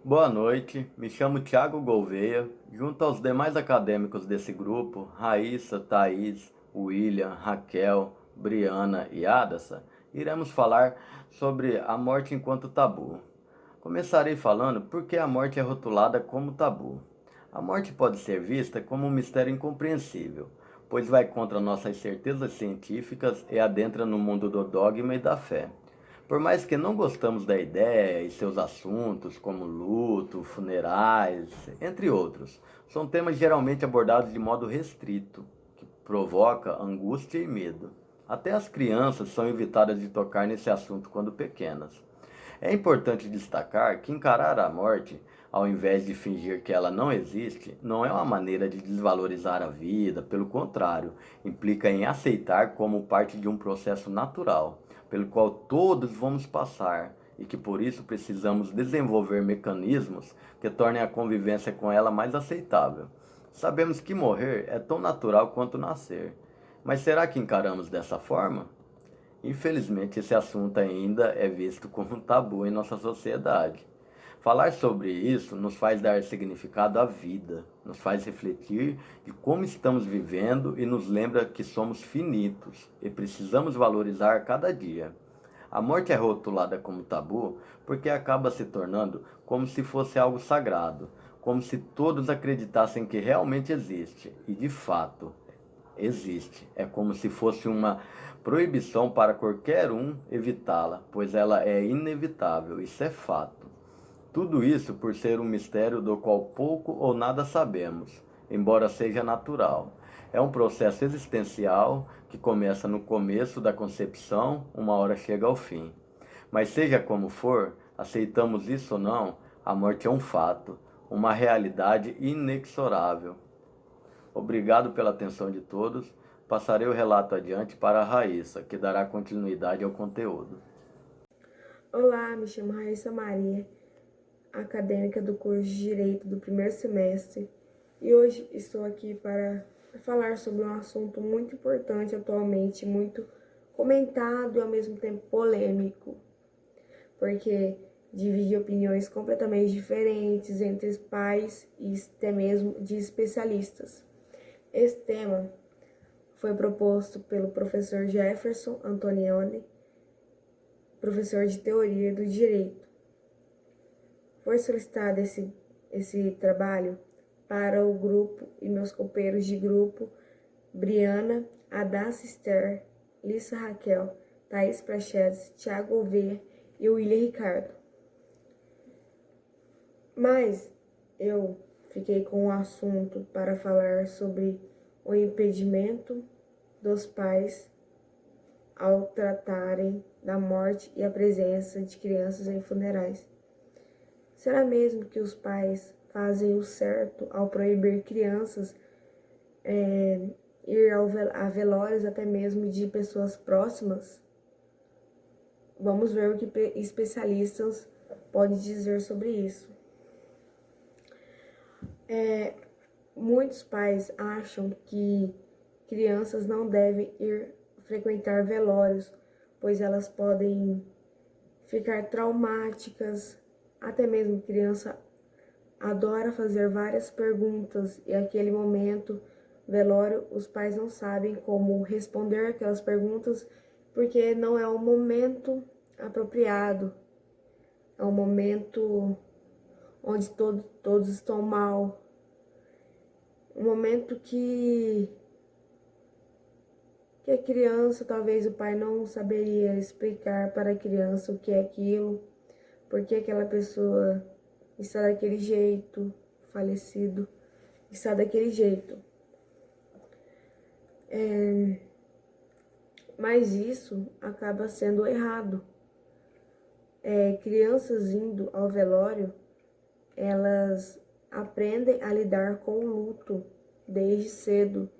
Boa noite, me chamo Thiago Gouveia. Junto aos demais acadêmicos desse grupo, Raíssa, Thaís, William, Raquel, Briana e Adassa, iremos falar sobre a morte enquanto tabu. Começarei falando por que a morte é rotulada como tabu. A morte pode ser vista como um mistério incompreensível, pois vai contra nossas certezas científicas e adentra no mundo do dogma e da fé. Por mais que não gostamos da ideia e seus assuntos, como luto, funerais, entre outros, são temas geralmente abordados de modo restrito, que provoca angústia e medo. Até as crianças são evitadas de tocar nesse assunto quando pequenas. É importante destacar que encarar a morte, ao invés de fingir que ela não existe, não é uma maneira de desvalorizar a vida, pelo contrário, implica em aceitar como parte de um processo natural, pelo qual todos vamos passar e que por isso precisamos desenvolver mecanismos que tornem a convivência com ela mais aceitável. Sabemos que morrer é tão natural quanto nascer, mas será que encaramos dessa forma? Infelizmente, esse assunto ainda é visto como um tabu em nossa sociedade. Falar sobre isso nos faz dar significado à vida, nos faz refletir de como estamos vivendo e nos lembra que somos finitos e precisamos valorizar cada dia. A morte é rotulada como tabu porque acaba se tornando como se fosse algo sagrado, como se todos acreditassem que realmente existe, e de fato existe. É como se fosse uma proibição para qualquer um evitá-la, pois ela é inevitável, isso é fato. Tudo isso por ser um mistério do qual pouco ou nada sabemos, embora seja natural. É um processo existencial que começa no começo da concepção, uma hora chega ao fim. Mas seja como for, aceitamos isso ou não, a morte é um fato, uma realidade inexorável. Obrigado pela atenção de todos. Passarei o relato adiante para a Raíssa, que dará continuidade ao conteúdo. Olá, me chamo Raíssa Maria, acadêmica do curso de Direito do primeiro semestre, e hoje estou aqui para falar sobre um assunto muito importante atualmente, muito comentado e ao mesmo tempo polêmico, porque divide opiniões completamente diferentes entre os pais e até mesmo de especialistas. Esse tema foi proposto pelo professor Jefferson Antonioni, professor de Teoria do Direito. Foi solicitado esse trabalho para o grupo e meus companheiros de grupo, Briana, Adassa Esther, Lissa Raquel, Thaís Prachedes, Thiago Gouveia e William Ricardo. Mas eu fiquei com o assunto para falar sobre o impedimento dos pais ao tratarem da morte e a presença de crianças em funerais. Será mesmo que os pais fazem o certo ao proibir crianças ir a velórios até mesmo de pessoas próximas? Vamos ver o que especialistas podem dizer sobre isso. Muitos pais acham que crianças não devem ir frequentar velórios, pois elas podem ficar traumáticas. Até mesmo criança adora fazer várias perguntas e aquele momento, velório, os pais não sabem como responder aquelas perguntas porque não é o momento apropriado, é um momento onde todos estão mal, um momento que a criança, talvez o pai não saberia explicar para a criança o que é aquilo, por que aquela pessoa está daquele jeito, falecido, está daquele jeito. Mas isso acaba sendo errado. Crianças indo ao velório, elas aprendem a lidar com o luto desde cedo.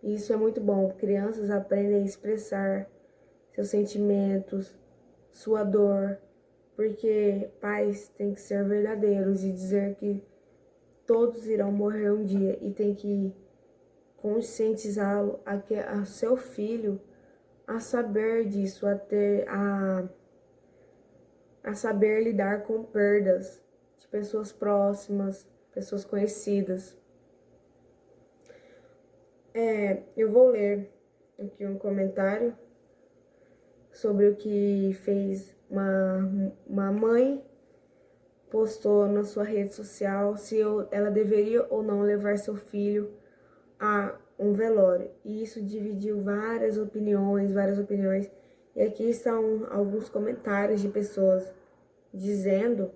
E isso é muito bom. Crianças aprendem a expressar seus sentimentos, sua dor, porque pais têm que ser verdadeiros e dizer que todos irão morrer um dia e tem que conscientizá-lo a seu filho a saber disso, a saber lidar com perdas. de pessoas próximas, pessoas conhecidas. Eu vou ler aqui um comentário sobre o que fez uma mãe postou na sua rede social se ela deveria ou não levar seu filho a um velório. E isso dividiu várias opiniões. E aqui estão alguns comentários de pessoas dizendo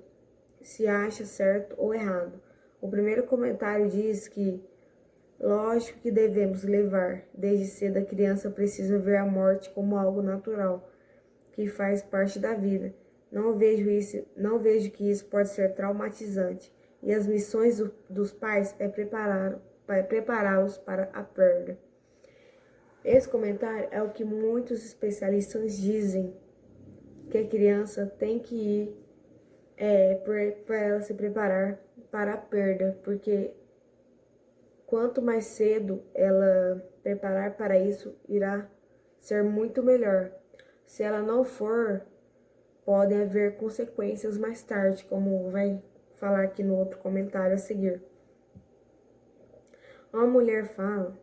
se acha certo ou errado. O primeiro comentário diz que lógico que devemos levar. Desde cedo a criança precisa ver a morte como algo natural, que faz parte da vida. Não vejo que isso pode ser traumatizante. E as missões dos pais é prepará-los para a perda. Esse comentário é o que muitos especialistas dizem, que a criança tem que ir para ela se preparar para a perda, porque quanto mais cedo ela preparar para isso, irá ser muito melhor. Se ela não for, podem haver consequências mais tarde, como vai falar aqui no outro comentário a seguir. Uma mulher fala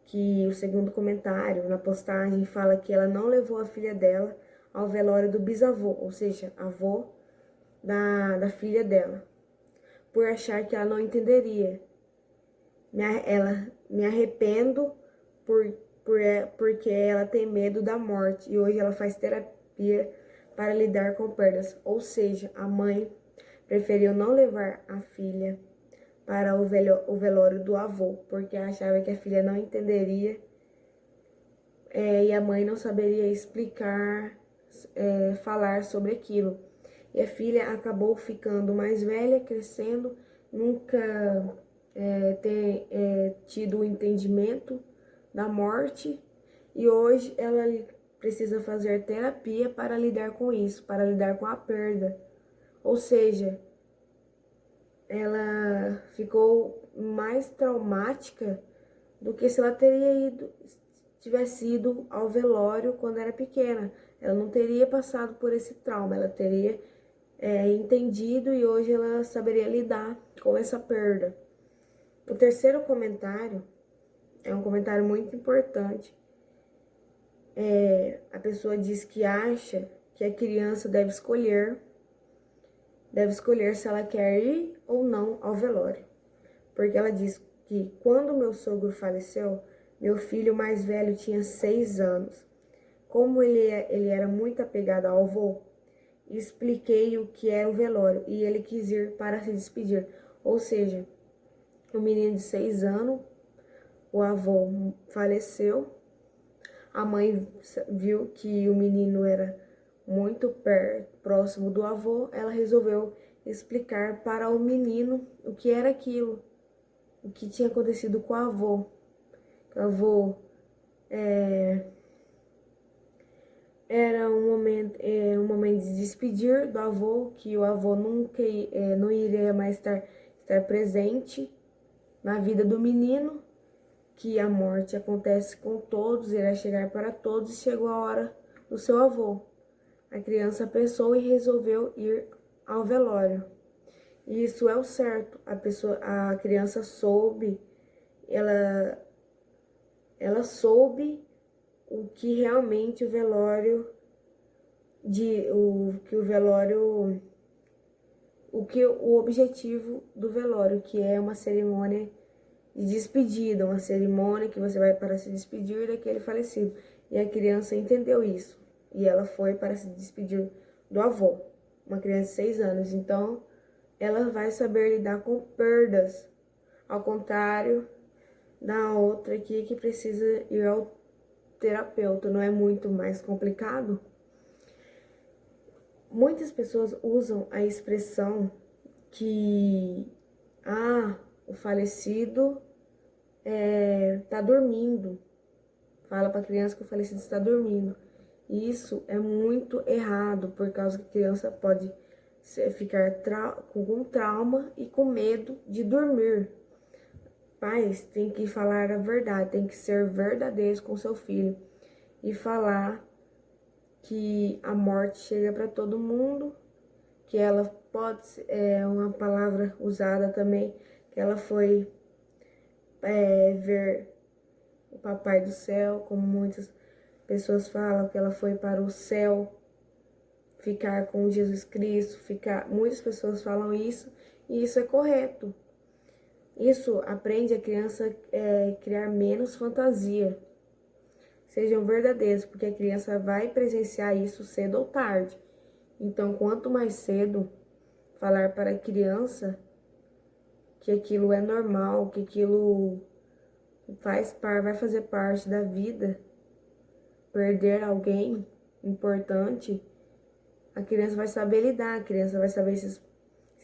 que o segundo comentário na postagem fala que ela não levou a filha dela ao velório do bisavô, ou seja, avô da filha dela, por achar que ela não entenderia. Me arrependo porque ela tem medo da morte e hoje ela faz terapia para lidar com perdas. Ou seja, a mãe preferiu não levar a filha para o velório do avô, porque achava que a filha não entenderia e a mãe não saberia explicar, falar sobre aquilo. E a filha acabou ficando mais velha, crescendo, nunca ter tido o entendimento da morte, e hoje ela precisa fazer terapia para lidar com isso, para lidar com a perda. Ou seja, ela ficou mais traumática do que se ela tivesse ido ao velório quando era pequena. Ela não teria passado por esse trauma, ela teria entendido e hoje ela saberia lidar com essa perda. O terceiro comentário é um comentário muito importante. A pessoa diz que acha que a criança deve escolher se ela quer ir ou não ao velório. Porque ela diz que quando meu sogro faleceu, meu filho mais velho tinha 6 anos. Como ele era muito apegado ao avô, expliquei o que era o velório e ele quis ir para se despedir. Ou seja, o menino de 6 anos, o avô faleceu, a mãe viu que o menino era muito próximo do avô, ela resolveu explicar para o menino o que era aquilo, o que tinha acontecido com o avô. O avô era um momento de despedir do avô, que o avô nunca não iria mais estar presente na vida do menino, que a morte acontece com todos, irá chegar para todos, e chegou a hora do seu avô. A criança pensou e resolveu ir ao velório. E isso é o certo. A criança soube, ela soube o que realmente o objetivo do velório, que é uma cerimônia de despedida, uma cerimônia que você vai para se despedir daquele falecido. E a criança entendeu isso. E ela foi para se despedir do avô, uma criança de 6 anos. Então, ela vai saber lidar com perdas, ao contrário da outra aqui que precisa ir ao terapeuta. Não é muito mais complicado? Muitas pessoas usam a expressão que o falecido tá dormindo. Fala para a criança que o falecido está dormindo. E isso é muito errado, por causa que a criança pode ficar com trauma e com medo de dormir. Pais têm que falar a verdade, tem que ser verdadeiros com seu filho e falar que a morte chega para todo mundo que ela pode ser uma palavra usada também, que ela foi ver o Papai do Céu, como muitas pessoas falam, que ela foi para o céu ficar com Jesus Cristo, muitas pessoas falam isso, e isso é correto. Isso aprende a criança a criar menos fantasia. Sejam verdadeiros, porque a criança vai presenciar isso cedo ou tarde. Então, quanto mais cedo falar para a criança que aquilo é normal, que aquilo vai fazer parte da vida, perder alguém importante, a criança vai saber lidar, a criança vai saber se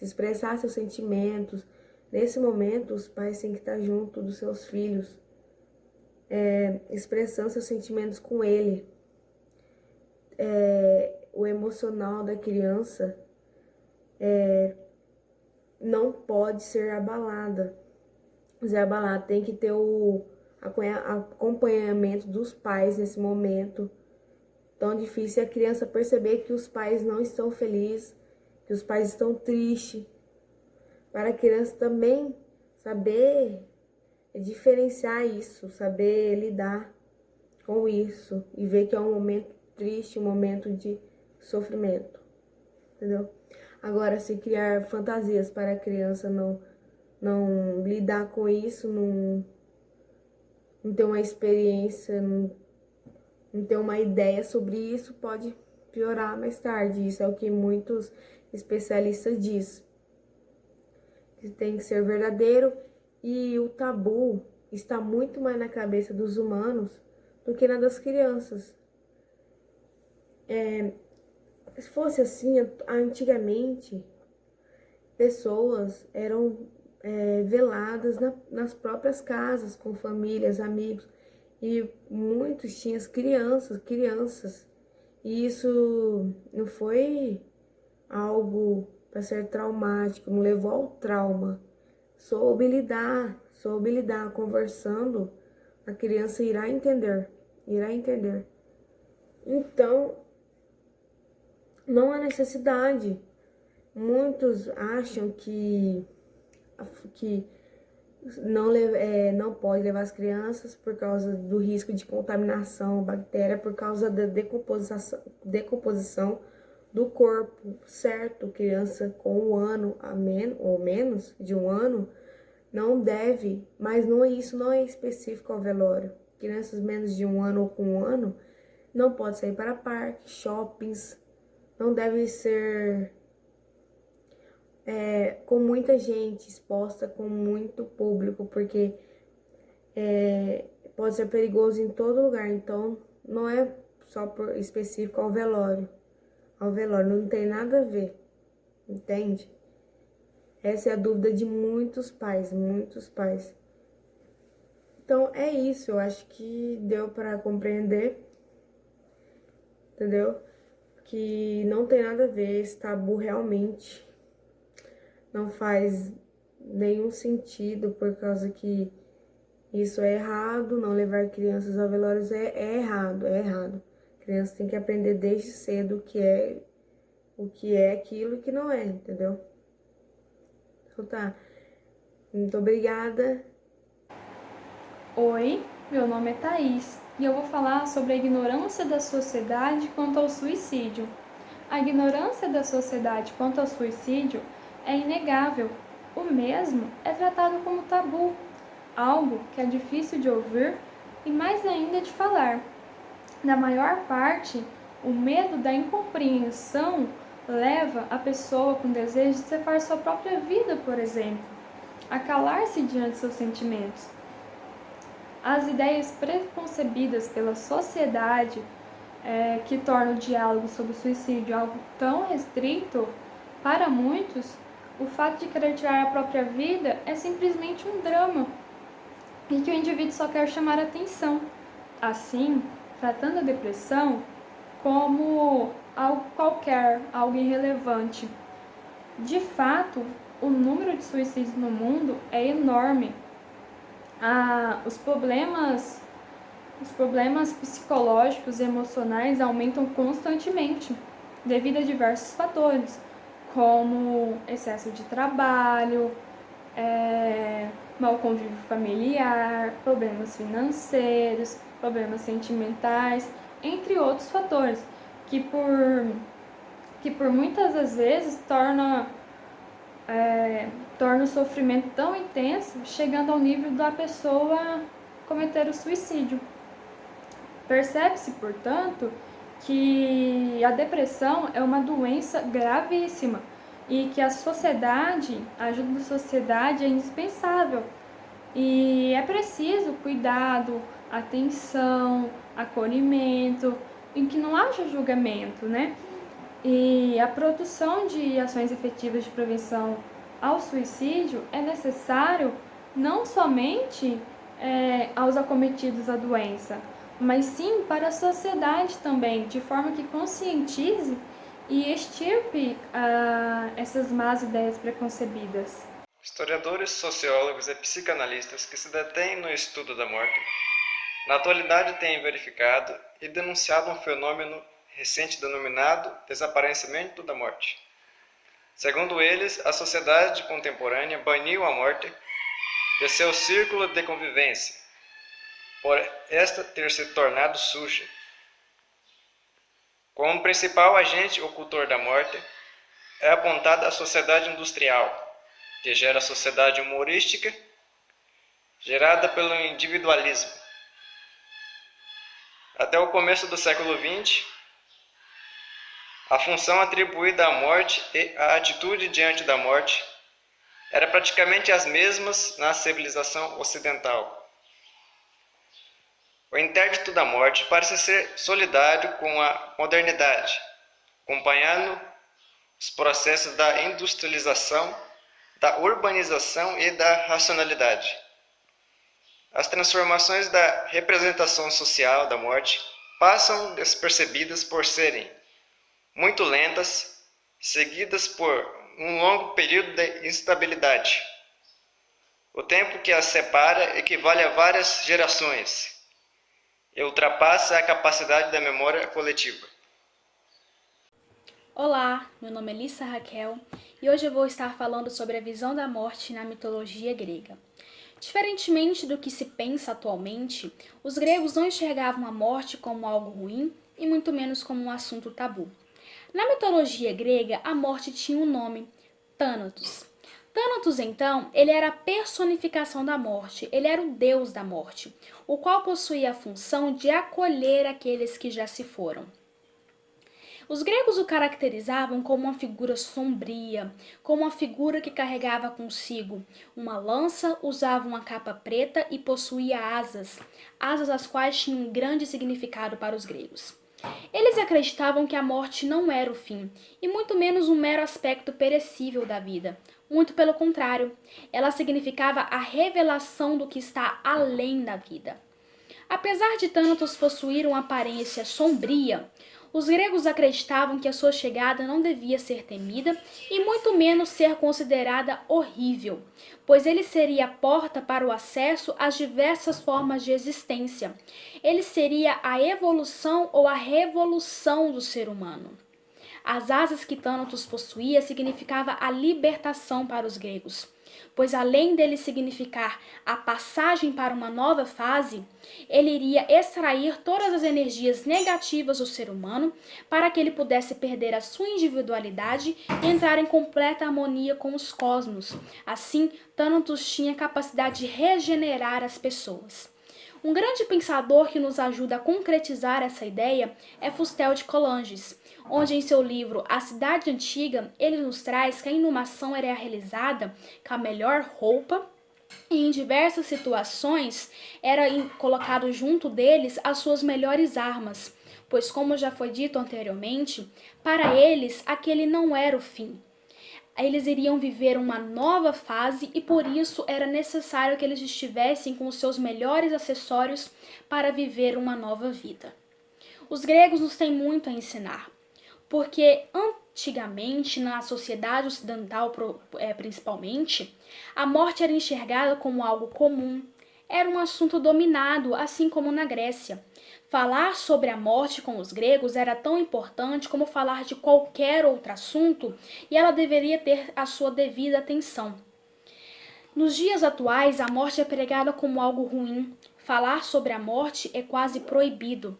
expressar seus sentimentos. Nesse momento, os pais têm que estar junto dos seus filhos, expressando seus sentimentos com ele. O emocional da criança não pode ser abalada. Tem que ter o acompanhamento dos pais nesse momento tão difícil. A criança perceber que os pais não estão felizes, que os pais estão tristes. Para a criança também saber diferenciar isso, saber lidar com isso e ver que é um momento triste, um momento de sofrimento, entendeu? Agora, se criar fantasias para a criança não lidar com isso, não ter uma experiência, não ter uma ideia sobre isso, pode piorar mais tarde. Isso é o que muitos especialistas dizem. Que tem que ser verdadeiro, e o tabu está muito mais na cabeça dos humanos do que na das crianças. Se fosse assim, antigamente, pessoas eram veladas nas próprias casas, com famílias, amigos, e muitos tinham crianças, e isso não foi algo para ser traumático, não levou ao trauma. Soube lidar, conversando, a criança irá entender. Então, não há necessidade. Muitos acham que não pode levar as crianças por causa do risco de contaminação, bactéria, por causa da decomposição do corpo, certo? Criança com um ano ou menos de um ano não deve, mas isso não é específico ao velório. Crianças menos de um ano ou com um ano não pode sair para parques, shoppings, não deve ser com muita gente exposta, com muito público, porque pode ser perigoso em todo lugar. Então, não é só específico ao velório. Não tem nada a ver, entende? Essa é a dúvida de muitos pais. Então, é isso. Eu acho que deu para compreender, entendeu? Que não tem nada a ver, esse tabu realmente não faz nenhum sentido, por causa que isso é errado. Não levar crianças a velórios é errado. Criança tem que aprender desde cedo o que é aquilo e o que não é, entendeu? Então tá. Muito obrigada. Oi, meu nome é Thaís e eu vou falar sobre a ignorância da sociedade quanto ao suicídio. A ignorância da sociedade quanto ao suicídio é inegável. O mesmo é tratado como tabu, algo que é difícil de ouvir e mais ainda de falar. Na maior parte, o medo da incompreensão leva a pessoa com desejo de ceifar sua própria vida, por exemplo, a calar-se diante de seus sentimentos. As ideias preconcebidas pela sociedade que tornam o diálogo sobre o suicídio algo tão restrito, para muitos, o fato de querer tirar a própria vida é simplesmente um drama e que o indivíduo só quer chamar a atenção. Assim, tratando a depressão como algo qualquer, algo irrelevante. De fato, o número de suicídios no mundo é enorme. Os problemas psicológicos e emocionais aumentam constantemente devido a diversos fatores, como excesso de trabalho, mau convívio familiar, problemas financeiros, problemas sentimentais, entre outros fatores, que por muitas das vezes torna o sofrimento tão intenso, chegando ao nível da pessoa cometer o suicídio. Percebe-se, portanto, que a depressão é uma doença gravíssima e que a ajuda da sociedade é indispensável. E é preciso cuidado, atenção, acolhimento, em que não haja julgamento, né? E a produção de ações efetivas de prevenção ao suicídio é necessário não somente aos acometidos da doença, mas sim para a sociedade também, de forma que conscientize e extirpe essas más ideias preconcebidas. Historiadores, sociólogos e psicanalistas que se detêm no estudo da morte, na atualidade têm verificado e denunciado um fenômeno recente denominado desaparecimento da morte. Segundo eles, a sociedade contemporânea baniu a morte de seu círculo de convivência, por esta ter se tornado suja. Como principal agente ocultor da morte, é apontada a sociedade industrial, que gera a sociedade humorística, gerada pelo individualismo. Até o começo do século XX, a função atribuída à morte e a atitude diante da morte era praticamente as mesmas na civilização ocidental. O interdito da morte parece ser solidário com a modernidade, acompanhando os processos da industrialização, da urbanização e da racionalidade. As transformações da representação social da morte passam despercebidas por serem muito lentas, seguidas por um longo período de instabilidade. O tempo que as separa equivale a várias gerações e ultrapassa a capacidade da memória coletiva. Olá, meu nome é Lissa Raquel e hoje eu vou estar falando sobre a visão da morte na mitologia grega. Diferentemente do que se pensa atualmente, os gregos não enxergavam a morte como algo ruim e muito menos como um assunto tabu. Na mitologia grega, a morte tinha um nome, Thanatos. Thanatos, então, ele era a personificação da morte, ele era o deus da morte, o qual possuía a função de acolher aqueles que já se foram. Os gregos o caracterizavam como uma figura sombria, como uma figura que carregava consigo uma lança, usava uma capa preta e possuía asas as quais tinham um grande significado para os gregos. Eles acreditavam que a morte não era o fim, e muito menos um mero aspecto perecível da vida. Muito pelo contrário, ela significava a revelação do que está além da vida. Apesar de Thanatos possuir uma aparência sombria, os gregos acreditavam que a sua chegada não devia ser temida e muito menos ser considerada horrível, pois ele seria a porta para o acesso às diversas formas de existência. Ele seria a evolução ou a revolução do ser humano. As asas que Thanatos possuía significava a libertação para os gregos, pois além dele significar a passagem para uma nova fase, ele iria extrair todas as energias negativas do ser humano para que ele pudesse perder a sua individualidade e entrar em completa harmonia com os cosmos. Assim, Thanatos tinha a capacidade de regenerar as pessoas. Um grande pensador que nos ajuda a concretizar essa ideia é Fustel de Coulanges, onde em seu livro A Cidade Antiga, ele nos traz que a inumação era realizada com a melhor roupa e em diversas situações era colocado junto deles as suas melhores armas, pois como já foi dito anteriormente, para eles aquele não era o fim. Eles iriam viver uma nova fase e por isso era necessário que eles estivessem com os seus melhores acessórios para viver uma nova vida. Os gregos nos têm muito a ensinar, porque antigamente, na sociedade ocidental principalmente, a morte era enxergada como algo comum, era um assunto dominado, assim como na Grécia. Falar sobre a morte com os gregos era tão importante como falar de qualquer outro assunto e ela deveria ter a sua devida atenção. Nos dias atuais, a morte é pregada como algo ruim. Falar sobre a morte é quase proibido.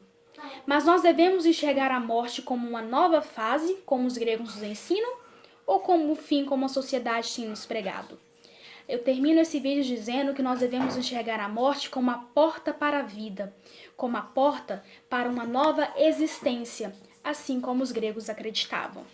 Mas nós devemos enxergar a morte como uma nova fase, como os gregos nos ensinam, ou como o fim, como a sociedade tem nos pregado? Eu termino esse vídeo dizendo que nós devemos enxergar a morte como a porta para a vida, como a porta para uma nova existência, assim como os gregos acreditavam.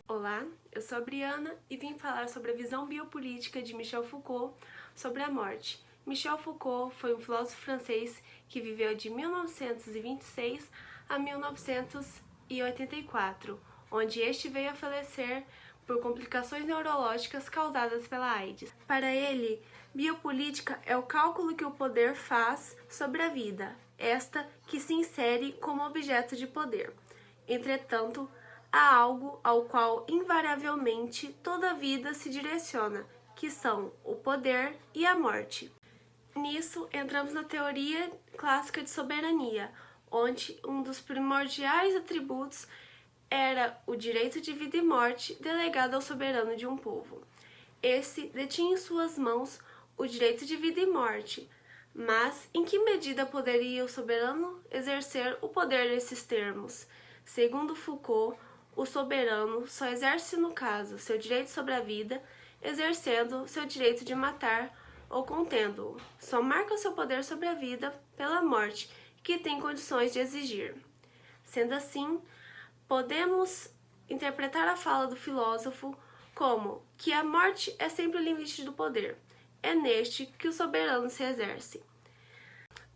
Olá, eu sou a Briana e vim falar sobre a visão biopolítica de Michel Foucault sobre a morte. Michel Foucault foi um filósofo francês que viveu de 1926 a 1984, onde este veio a falecer por complicações neurológicas causadas pela AIDS. Para ele, biopolítica é o cálculo que o poder faz sobre a vida, esta que se insere como objeto de poder. Entretanto, há algo ao qual invariavelmente toda a vida se direciona, que são o poder e a morte. Nisso, entramos na teoria clássica de soberania, onde um dos primordiais atributos era o direito de vida e morte delegado ao soberano de um povo. Esse detinha em suas mãos o direito de vida e morte, mas em que medida poderia o soberano exercer o poder nesses termos? Segundo Foucault, o soberano só exerce, no caso, seu direito sobre a vida, exercendo seu direito de matar ou contendo-o. Só marca seu poder sobre a vida pela morte, que tem condições de exigir. Sendo assim, podemos interpretar a fala do filósofo como que a morte é sempre o limite do poder. É neste que o soberano se exerce.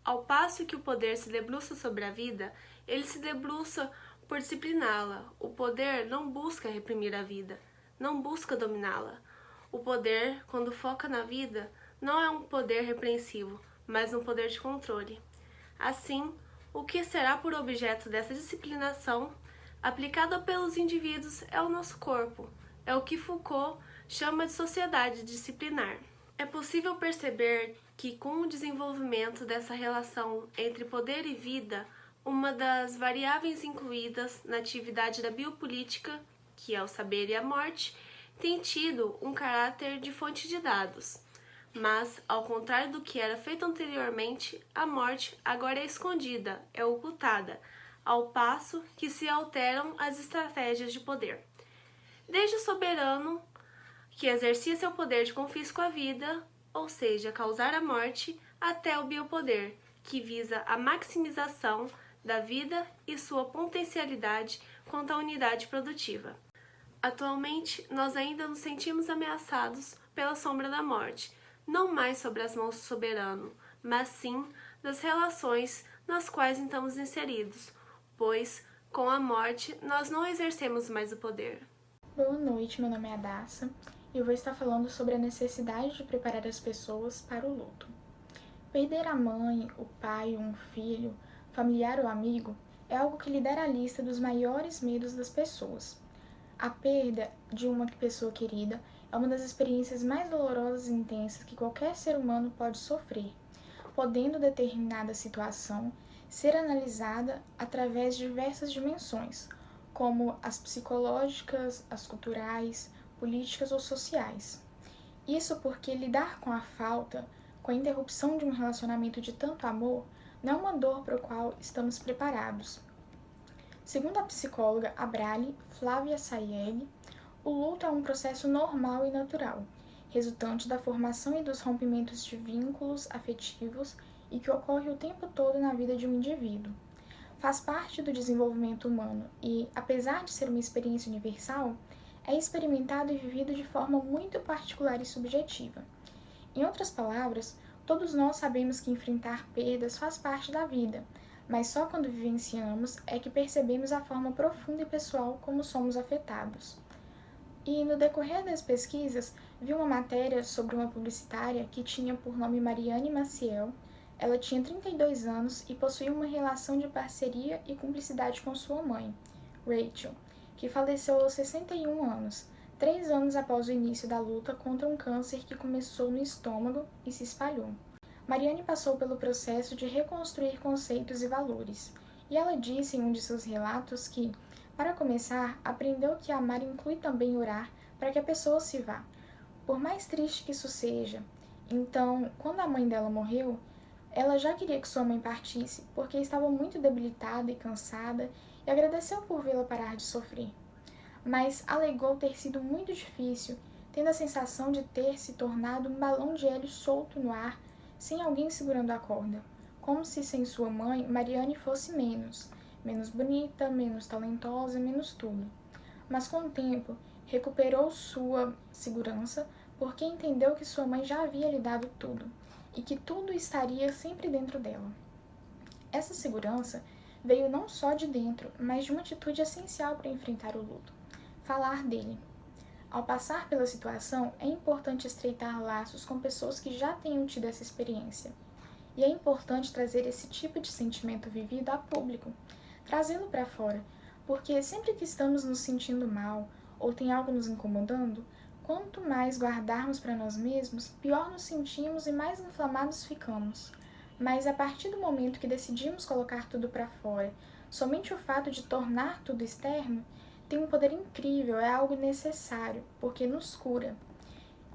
Ao passo que o poder se debruça sobre a vida, ele se debruça por discipliná-la. O poder não busca reprimir a vida, não busca dominá-la. O poder, quando foca na vida, não é um poder repreensivo, mas um poder de controle. Assim, o que será por objeto dessa disciplinação aplicada pelos indivíduos é o nosso corpo, é o que Foucault chama de sociedade disciplinar. É possível perceber que, com o desenvolvimento dessa relação entre poder e vida, uma das variáveis incluídas na atividade da biopolítica, que é o saber e a morte, tem tido um caráter de fonte de dados. Mas, ao contrário do que era feito anteriormente, a morte agora é escondida, é ocultada, ao passo que se alteram as estratégias de poder. Desde o soberano, que exercia seu poder de confisco à vida, ou seja, causar a morte, até o biopoder, que visa a maximização da vida e sua potencialidade quanto à unidade produtiva. Atualmente, nós ainda nos sentimos ameaçados pela sombra da morte, não mais sobre as mãos do soberano, mas sim das relações nas quais estamos inseridos, pois, com a morte, nós não exercemos mais o poder. Boa noite, meu nome é Adassa e eu vou estar falando sobre a necessidade de preparar as pessoas para o luto. Perder a mãe, o pai, um filho, familiar ou amigo é algo que lidera a lista dos maiores medos das pessoas. A perda de uma pessoa querida é uma das experiências mais dolorosas e intensas que qualquer ser humano pode sofrer, podendo determinada situação ser analisada através de diversas dimensões, como as psicológicas, as culturais, políticas ou sociais. Isso porque lidar com a falta, com a interrupção de um relacionamento de tanto amor, não é uma dor para a qual estamos preparados. Segundo a psicóloga Abrali Flávia Sayegh, o luto é um processo normal e natural, resultante da formação e dos rompimentos de vínculos afetivos e que ocorre o tempo todo na vida de um indivíduo. Faz parte do desenvolvimento humano e, apesar de ser uma experiência universal, é experimentado e vivido de forma muito particular e subjetiva. Em outras palavras, todos nós sabemos que enfrentar perdas faz parte da vida, mas só quando vivenciamos é que percebemos a forma profunda e pessoal como somos afetados. E no decorrer das pesquisas, vi uma matéria sobre uma publicitária que tinha por nome Mariane Maciel. Ela tinha 32 anos e possuía uma relação de parceria e cumplicidade com sua mãe, Rachel, que faleceu aos 61 anos, 3 anos após o início da luta contra um câncer que começou no estômago e se espalhou. Mariane passou pelo processo de reconstruir conceitos e valores, e ela disse em um de seus relatos que, para começar, aprendeu que amar inclui também orar para que a pessoa se vá, por mais triste que isso seja. Então, quando a mãe dela morreu, ela já queria que sua mãe partisse, porque estava muito debilitada e cansada, e agradeceu por vê-la parar de sofrer. Mas alegou ter sido muito difícil, tendo a sensação de ter se tornado um balão de hélio solto no ar, sem alguém segurando a corda, como se sem sua mãe Mariane fosse menos bonita, menos talentosa, menos tudo. Mas com o tempo, recuperou sua segurança, porque entendeu que sua mãe já havia lhe dado tudo, e que tudo estaria sempre dentro dela. Essa segurança veio não só de dentro, mas de uma atitude essencial para enfrentar o luto: falar dele. Ao passar pela situação, é importante estreitar laços com pessoas que já tenham tido essa experiência. E é importante trazer esse tipo de sentimento vivido a público, trazê-lo para fora, porque sempre que estamos nos sentindo mal ou tem algo nos incomodando, quanto mais guardarmos para nós mesmos, pior nos sentimos e mais inflamados ficamos. Mas a partir do momento que decidimos colocar tudo para fora, somente o fato de tornar tudo externo tem um poder incrível, é algo necessário, porque nos cura.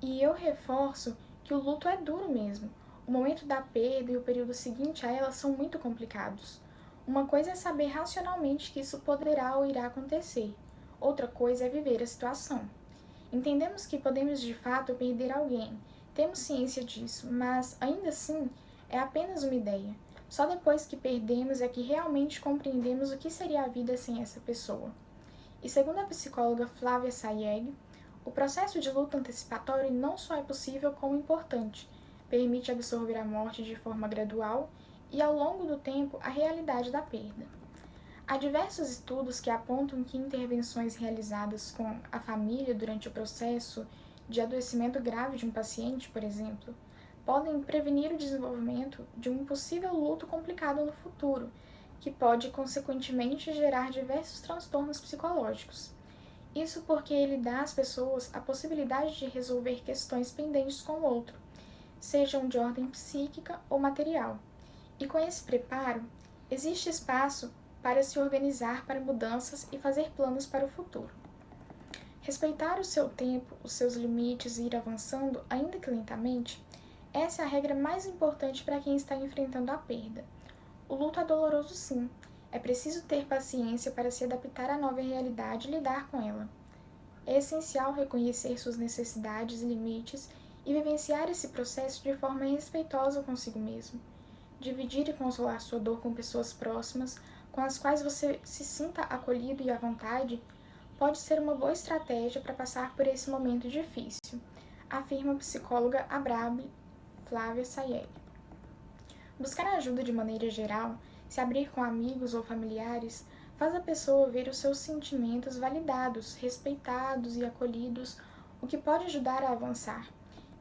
E eu reforço que o luto é duro mesmo. O momento da perda e o período seguinte a ela são muito complicados. Uma coisa é saber racionalmente que isso poderá ou irá acontecer. Outra coisa é viver a situação. Entendemos que podemos de fato perder alguém, temos ciência disso, mas ainda assim é apenas uma ideia. Só depois que perdemos é que realmente compreendemos o que seria a vida sem essa pessoa. E segundo a psicóloga Flávia Sayegh, o processo de luto antecipatório não só é possível como importante, permite absorver a morte de forma gradual e, ao longo do tempo, a realidade da perda. Há diversos estudos que apontam que intervenções realizadas com a família durante o processo de adoecimento grave de um paciente, por exemplo, podem prevenir o desenvolvimento de um possível luto complicado no futuro, que pode, consequentemente, gerar diversos transtornos psicológicos. Isso porque ele dá às pessoas a possibilidade de resolver questões pendentes com o outro, sejam de ordem psíquica ou material. E com esse preparo, existe espaço para se organizar para mudanças e fazer planos para o futuro. Respeitar o seu tempo, os seus limites e ir avançando, ainda que lentamente, essa é a regra mais importante para quem está enfrentando a perda. O luto é doloroso sim, é preciso ter paciência para se adaptar à nova realidade e lidar com ela. É essencial reconhecer suas necessidades e limites e vivenciar esse processo de forma respeitosa consigo mesmo. Dividir e consolar sua dor com pessoas próximas, com as quais você se sinta acolhido e à vontade, pode ser uma boa estratégia para passar por esse momento difícil, afirma a psicóloga Abrabe Flávia Sayegh. Buscar ajuda de maneira geral, se abrir com amigos ou familiares, faz a pessoa ver os seus sentimentos validados, respeitados e acolhidos, o que pode ajudar a avançar.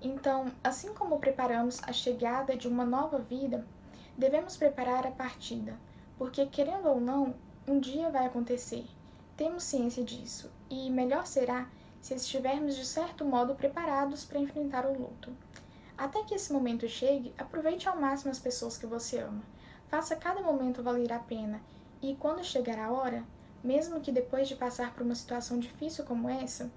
Então, assim como preparamos a chegada de uma nova vida, devemos preparar a partida, porque, querendo ou não, um dia vai acontecer. Temos ciência disso, e melhor será se estivermos de certo modo preparados para enfrentar o luto. Até que esse momento chegue, aproveite ao máximo as pessoas que você ama. Faça cada momento valer a pena, e quando chegar a hora, mesmo que depois de passar por uma situação difícil como essa,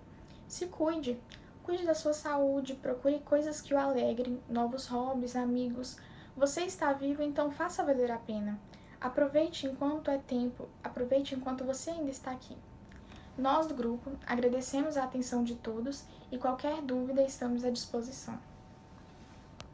se cuide. Cuide da sua saúde, procure coisas que o alegrem, novos hobbies, amigos. Você está vivo, então faça valer a pena. Aproveite enquanto é tempo, aproveite enquanto você ainda está aqui. Nós do grupo agradecemos a atenção de todos e qualquer dúvida estamos à disposição.